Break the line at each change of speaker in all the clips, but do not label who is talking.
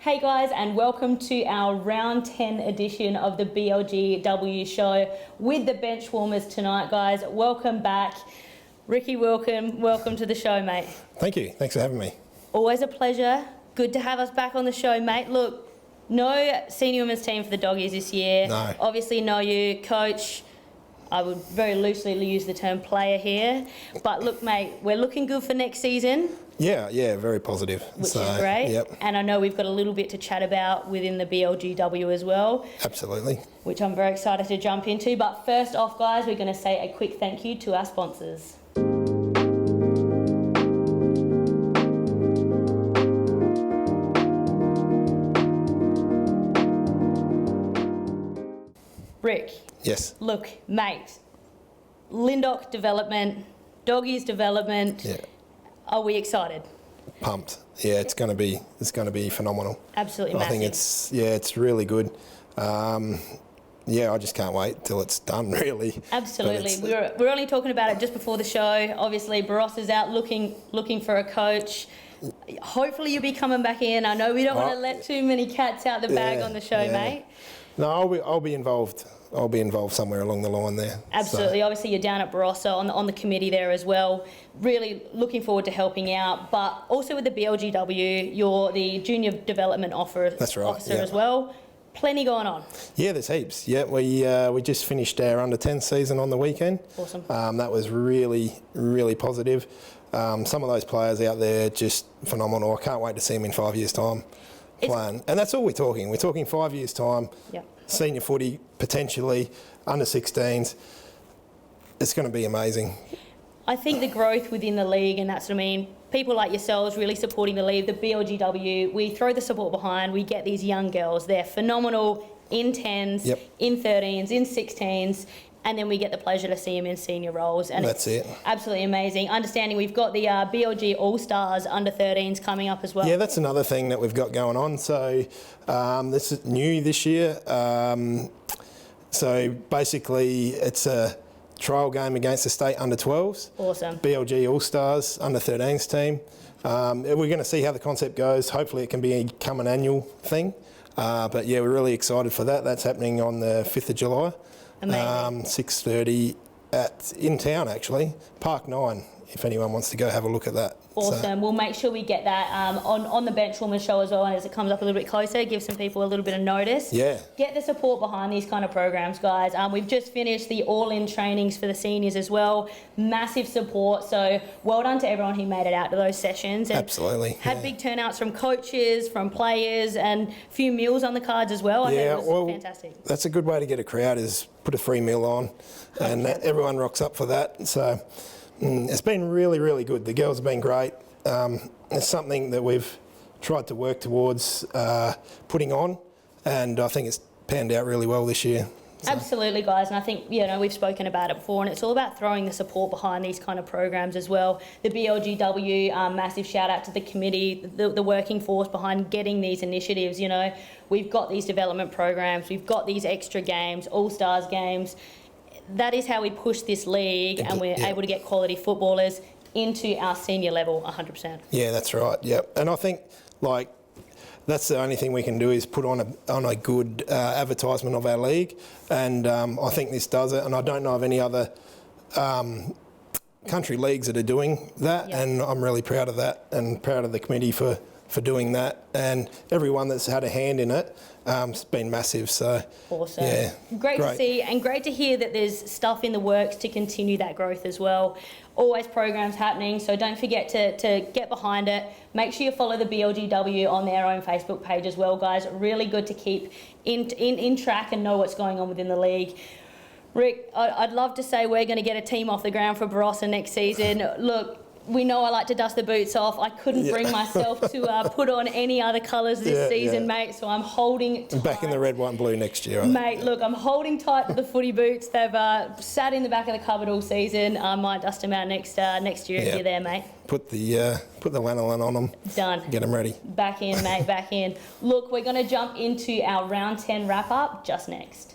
Hey guys, and welcome to our round 10 edition of the BLGW show with the bench warmers tonight, guys. Welcome back. Ricky, welcome to the show, mate.
Thank you. Thanks for having me.
Always a pleasure. Good to have us back on the show, mate. Look, no senior women's team for the Doggies this year.
No.
Obviously know you, coach. I would very loosely use the term player here. But look, mate, we're looking good for next season.
Yeah, very positive.
Which is great.
Yep.
And I know we've got a little bit to chat about within the BLGW as well.
Absolutely.
Which I'm very excited to jump into. But first off, guys, we're going to say a quick thank you to our sponsors. Rick.
Yes.
Look, mate, Lindock development, Doggies development.
Yeah.
Are we excited?
Pumped. Yeah, it's going to be phenomenal.
Absolutely
I
massive.
think it's really good. I just can't wait till it's done, really.
Absolutely. We're only talking about it just before the show. Obviously, Barros is out looking for a coach. Hopefully you'll be coming back in. I know we don't want to let too many cats out the bag on the show, mate.
No, I'll be involved. I'll be involved somewhere along the line there.
Absolutely. So. Obviously, you're down at Barossa on the committee there as well. Really looking forward to helping out. But also with the BLGW, you're the junior development officer as well. Plenty going on.
Yeah, there's heaps. Yeah, we just finished our under-10 season on the weekend.
Awesome.
That was really, really positive. Some of those players out there just phenomenal. I can't wait to see them in 5 years' time playing. And that's all we're talking. We're talking 5 years' time.
Yep.
Senior footy, potentially, under 16s. It's going to be amazing.
I think the growth within the league, and that's what I mean, people like yourselves really supporting the league, the BLGW, we throw the support behind, we get these young girls. They're phenomenal in 10s, in 13s, in 16s, and then we get the pleasure to see them in senior roles. And
that's it.
Absolutely amazing. Understanding we've got the BLG All-Stars under 13s coming up as well.
Yeah, that's another thing that we've got going on. So this is new this year. So basically it's a trial game against the state under 12s.
Awesome.
BLG All-Stars under 13s team. We're going to see how the concept goes. Hopefully it can become an annual thing. But yeah, we're really excited for that. That's happening on the 5th of July.
Amazing.
6:30 in town, actually. Park 9, if anyone wants to go have a look at that.
Awesome.
So.
We'll make sure we get that on the Benchwoman show as well, and as it comes up a little bit closer, give some people a little bit of notice.
Yeah.
Get the support behind these kind of programs, guys. We've just finished the all-in trainings for the seniors as well. Massive support. So well done to everyone who made it out to those sessions. And
absolutely.
Had big turnouts from coaches, from players, and a few meals on the cards as well. I think it was fantastic.
That's a good way to get a crowd, is put a free meal on, and everyone rocks up for that. So it's been really, really good. The girls have been great. It's something that we've tried to work towards putting on, and I think it's panned out really well this year. So.
Absolutely, guys, and I think we've spoken about it before, and it's all about throwing the support behind these kind of programs as well. The BLGW, massive shout out to the committee, the working force behind getting these initiatives. We've got these development programs, we've got these extra games, all-stars games. That is how we push this league, and we're able to get quality footballers into our senior level 100%.
Yeah, that's right. Yep. And I think that's the only thing we can do is put on a good advertisement of our league, and I think this does it. And I don't know of any other country leagues that are doing that, and I'm really proud of that, and proud of the committee for doing that, and everyone that's had a hand in it. It's been massive. So
awesome.
Yeah,
great to see, and great to hear that there's stuff in the works to continue that growth as well. Always programs happening, so don't forget to get behind it. Make sure you follow the BLGW on their own Facebook page as well, guys. Really good to keep in track and know what's going on within the league. Rick, I'd love to say we're going to get a team off the ground for Barossa next season. Look, we know I like to dust the boots off. I couldn't bring myself to put on any other colours this season, mate, so I'm holding tight.
Back in the red, white and blue next year.
Mate, look, I'm holding tight to the footy boots. They've sat in the back of the cupboard all season. I might dust them out next year if you're there, mate.
Put the lanolin on them.
Done.
Get them ready.
Back in, mate, back in. Look, we're going to jump into our round 10 wrap-up just next.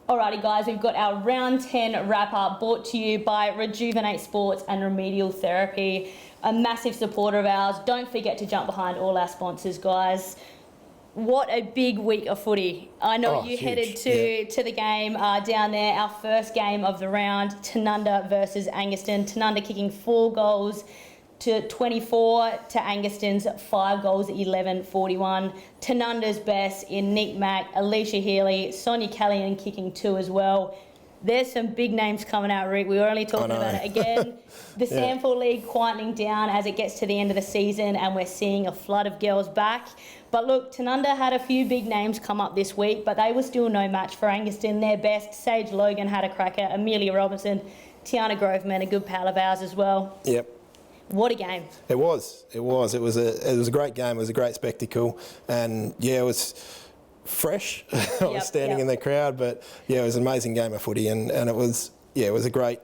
Alrighty, Alrighty guys, we've got our round 10 wrap up brought to you by Rejuvenate Sports and Remedial Therapy, a massive supporter of ours. Don't forget to jump behind all our sponsors, guys. What a big week of footy. I know you headed to the game down there, our first game of the round, Tanunda versus Anguston. Tanunda kicking 4 goals to 24 to Anguston's 5 goals, 11-41. Tanunda's best in Nick Mack, Alicia Healy, Sonia Callian kicking 2 as well. There's some big names coming out, Rick. We were only talking about it again. The Samford League quietening down as it gets to the end of the season, and we're seeing a flood of girls back. But look, Tanunda had a few big names come up this week, but they were still no match for Anguston. Their best, Sage Logan had a cracker, Amelia Robinson, Tiana Groveman, a good pal of ours as well.
Yep.
What a game.
It was. It was a great game. It was a great spectacle. And, yeah, it was fresh. I was standing in the crowd, but, yeah, it was an amazing game of footy. And it was a great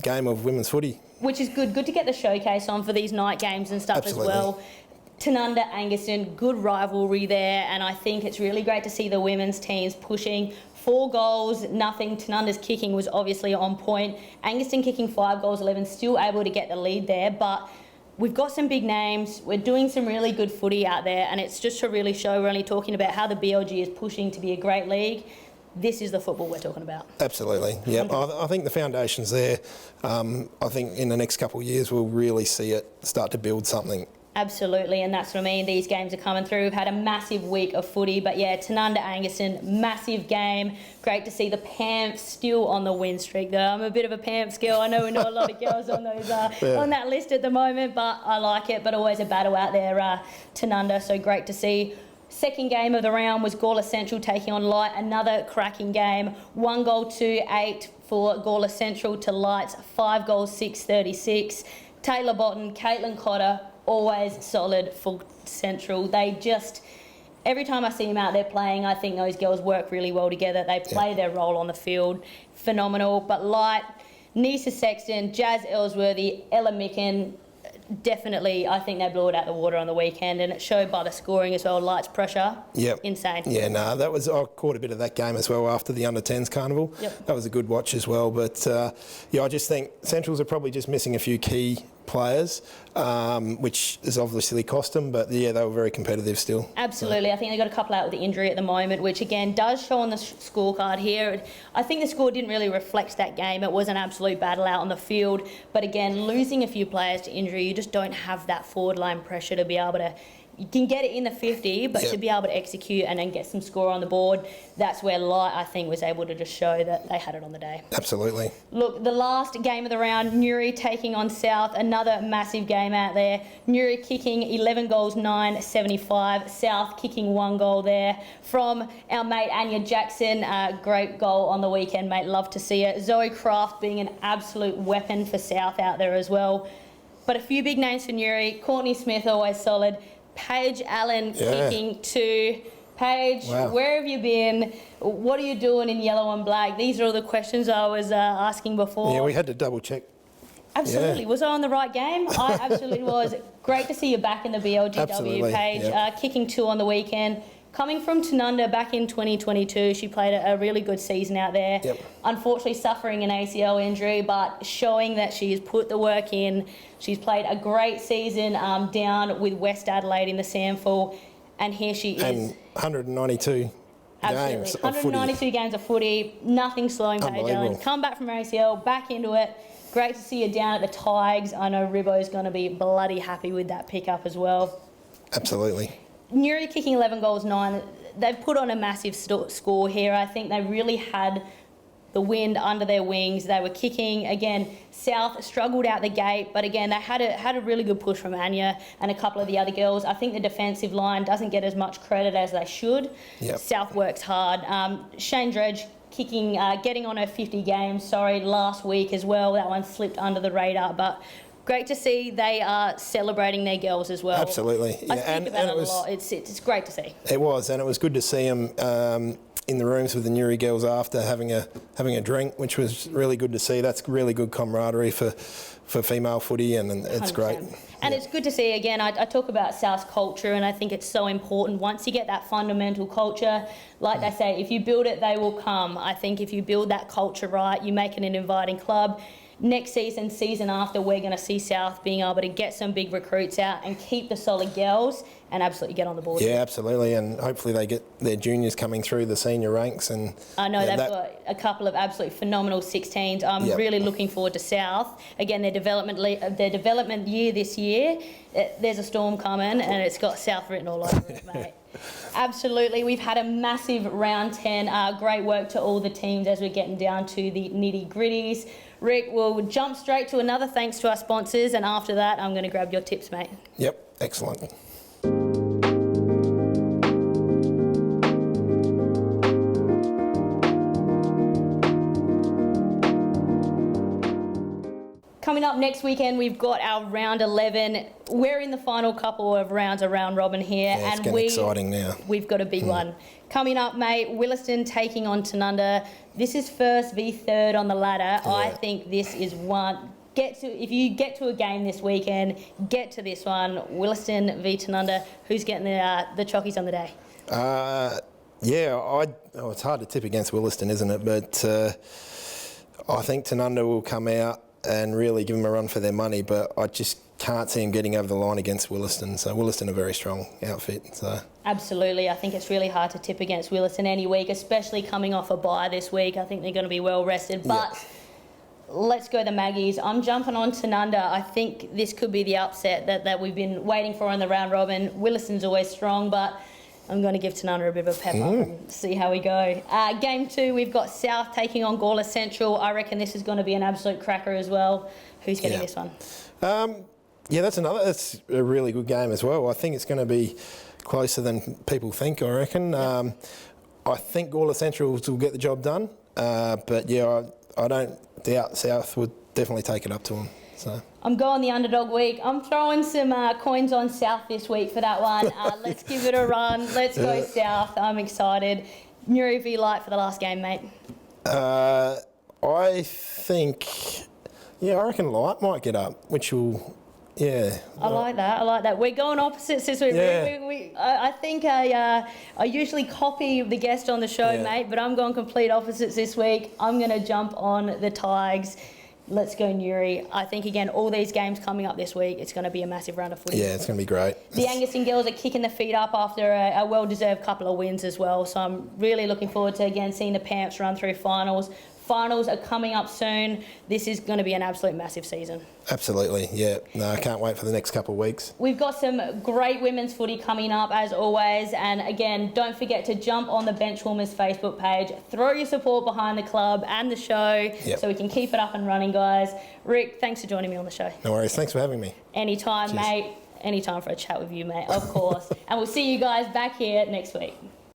game of women's footy.
Which is good. Good to get the showcase on for these night games and stuff as well. Tanunda, Anguston, good rivalry there, and I think it's really great to see the women's teams pushing. 4 goals, nothing. Tanunda's kicking was obviously on point. Anguston kicking 5 goals, 11, still able to get the lead there, but we've got some big names. We're doing some really good footy out there, and it's just to really show we're only talking about how the BLG is pushing to be a great league. This is the football we're talking about.
Absolutely, yeah. I think the foundation's there. I think in the next couple of years we'll really see it start to build something.
Absolutely, and that's what I mean. These games are coming through. We've had a massive week of footy, but yeah, Tanunda Anguston, massive game. Great to see the Pamps still on the win streak, though. I'm a bit of a Pamps girl. I know we know a lot of girls on those on that list at the moment, but I like it. But always a battle out there, Tanunda. So great to see. Second game of the round was Gawler Central taking on Light. Another cracking game. 1 goal to 8 for Gawler Central to Light's 5 goals, 6-36. Taylor Botten, Caitlin Cotter, always solid for Central. They just, every time I see them out there playing, I think those girls work really well together. They play their role on the field. Phenomenal. But Light, Nisa Sexton, Jazz Ellsworthy, Ella Micken, definitely, I think they blew it out the water on the weekend, and it showed by the scoring as well. Light's pressure, insane. Yeah, no, I caught a bit of that game as well after the under-10s carnival. That was a good watch as well. But, I just think Centrals are probably just missing a few key players, which has obviously cost them, but yeah, they were very competitive still. Absolutely. I think they got a couple out with the injury at the moment, which again does show on the scorecard here. I think the score didn't really reflect that game. It was an absolute battle out on the field, but again, losing a few players to injury, you just don't have that forward line pressure to be able to. You can get it in the 50, but to be able to execute and then get some score on the board, that's where Light, I think, was able to just show that they had it on the day.
Absolutely.
Look, the last game of the round, Newry taking on South, another massive game out there. Newry kicking 11 goals, 9-75. South kicking 1 goal there from our mate Anya Jackson. Great goal on the weekend, mate. Love to see it. Zoe Craft being an absolute weapon for South out there as well. But a few big names for Newry. Courtney Smith, always solid. Paige Allen kicking 2. Paige, where have you been? What are you doing in yellow and black? These are all the questions I was asking before.
Yeah, we had to double check.
Absolutely. Was I on the right game? I absolutely was. Great to see you back in the BLGW, Paige. Kicking 2 on the weekend. Coming from Tanunda back in 2022, she played a really good season out there. Unfortunately suffering an ACL injury, but showing that she's put the work in. She's played a great season down with West Adelaide in the Samford, and here she is.
And 192 games of
192
footy.
Games of footy. Nothing slowing Paige Allen. Come back from her ACL, back into it. Great to see you down at the Tigers. I know Ribbo's going to be bloody happy with that pickup as well.
Absolutely.
Newry kicking 11 goals, 9. They've put on a massive score here. I think they really had the wind under their wings. They were kicking. Again, South struggled out the gate, but again, they had a really good push from Anya and a couple of the other girls. I think the defensive line doesn't get as much credit as they should. South works hard. Shane Dredge kicking, getting on her 50 games, last week as well. That one slipped under the radar, but great to see they are celebrating their girls as well.
Absolutely.
I think about it a lot. It's great to see.
It was, and it was good to see them in the rooms with the Newry girls after having a drink, which was really good to see. That's really good camaraderie for female footy, and it's
100%.
great.
And it's good to see, again, I talk about South's culture, and I think it's so important. Once you get that fundamental culture, like they say, if you build it, they will come. I think if you build that culture right, you make it an inviting club. Next season after, we're going to see South being able to get some big recruits out and keep the solid girls and absolutely get on the board.
Yeah, absolutely, and hopefully they get their juniors coming through the senior ranks. And
I know they've got a couple of absolutely phenomenal 16s. I'm really looking forward to South. Again, their development year this year, there's a storm coming, and it's got South written all over it, mate. Absolutely. We've had a massive round 10. Great work to all the teams as we're getting down to the nitty-gritties. Rick, we'll jump straight to another thanks to our sponsors, and after that, I'm going to grab your tips, mate.
Yep, excellent.
Coming up next weekend, we've got our round 11. We're in the final couple of rounds of round robin here,
Yeah, it's
and
getting exciting now.
We've got a big one coming up, mate. Williston taking on Tanunda. This is first v third on the ladder.
Yeah.
I think this is one. If you get to a game this weekend, get to this one. Williston v Tanunda. Who's getting the chockies on the day?
It's hard to tip against Williston, isn't it? But I think Tanunda will come out and really give them a run for their money, but I just can't see them getting over the line against Williston. So Williston are a very strong outfit. So
absolutely, I think it's really hard to tip against Williston any week, especially coming off a bye this week. I think they're going to be well rested, but let's go the Maggies. I'm jumping on Tanunda. I think this could be the upset that we've been waiting for in the round robin. Williston's always strong, but I'm going to give Tanunda a bit of a pep up and see how we go. Game 2, we've got South taking on Gawler Central. I reckon this is going to be an absolute cracker as well. Who's getting this one?
That's a really good game as well. I think it's going to be closer than people think, I reckon. I think Gawler Central will get the job done, but I don't doubt South would definitely take it up to them. So
I'm going the underdog week. I'm throwing some coins on South this week for that one. Let's give it a run. Let's go South. I'm excited. Newry v Light for the last game, mate.
I reckon Light might get up, which will,
I like that. We're going opposites this week.
Yeah.
I think I usually copy the guest on the show, mate, but I'm going complete opposites this week. I'm going to jump on the Tigers. Let's go Newry. I think, again, all these games coming up this week, it's going to be a massive round of footy.
Yeah, it's going to be great.
The Angaston girls are kicking the feet up after a well-deserved couple of wins as well. So I'm really looking forward to, again, seeing the Pamps run through finals. Finals are coming up soon. This is going to be an absolute massive season.
Absolutely, yeah. No, I can't wait for the next couple of weeks.
We've got some great women's footy coming up, as always. And again, don't forget to jump on the Benchwarmers Facebook page. Throw your support behind the club and the show so we can keep it up and running, guys. Rick, thanks for joining me on the show.
No worries. Thanks for having me.
Anytime, mate. Anytime for a chat with you, mate, of course. And we'll see you guys back here next week.